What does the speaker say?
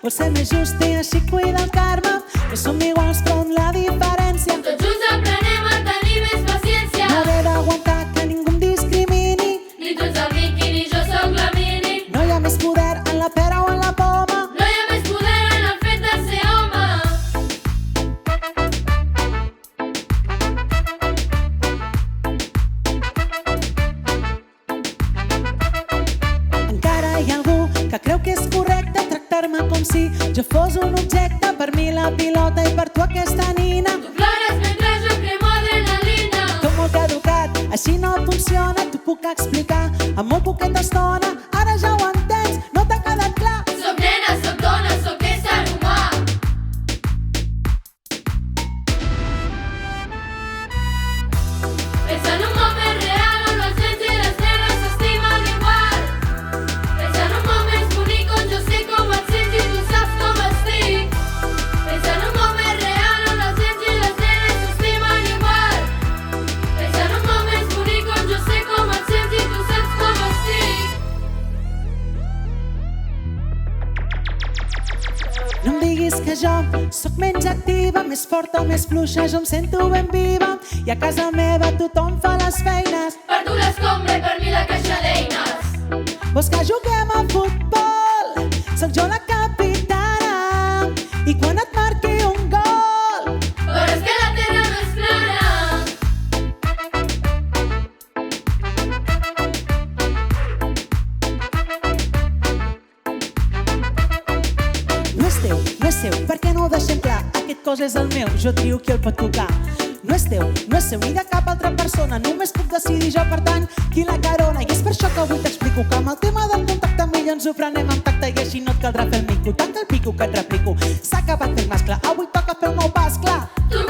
Vol ser més just i així cuida el karma, que som iguals però amb la diferència. Tots junts aprenem a tenir més paciència. No haver d'aguantar que ningú em discrimini. Ni tu ets el Miqui ni jo sóc la Mini. No hi ha més poder en la pera o en la poma. No hi ha més poder en el fet de ser home. Encara hi ha algú que creu que és correcte tractar-me com si jo fos un objecte. Per mi la pilota i per tu aquesta nina. Tu plores mentre jo cremo adrenalina. Tot molt caducat, així no funciona. T'ho puc explicar en molt poqueta estona. Ara ja ho entens, no t'ha quedat clar. Soc nena, soc dona, soc ésser humà. Pensa en un món més real on els nens i les nenes s'estimen igual. Pensa en un món més bonic on jo sé com et sents i tu saps com estic. Pensa en un món més real on els nens i les nenes s'estimen igual. Pensa en un món més bonic on jo sé com et sents i tu saps com estic. No em diguis que jo sóc menys activa, més forta o més fluixa, jo em sento ben viva. I a casa meva tothom fa les feines. Per tu l'escombra i per mi la caixa d'eines. Vols que juguem a futbol? Soc jo la capitana. I quan et marqui un gol, Però és que la terra no és plana. no és teu, no és seu, per què no ho deixem clar? Aquest cos és el meu, jo trio qui el pot tocar. No és teu, no és seu, ni de cap altra persona. Només puc decidir jo, per tant, qui la carona. I és per això que avui t'explico que amb el tema del contacte millor ens ho prenem amb tacte i així no et caldrà fer el mico. Tanca el pico que et replico, s'ha acabat fent mascle, avui toca fer un nou pas, clar. Tu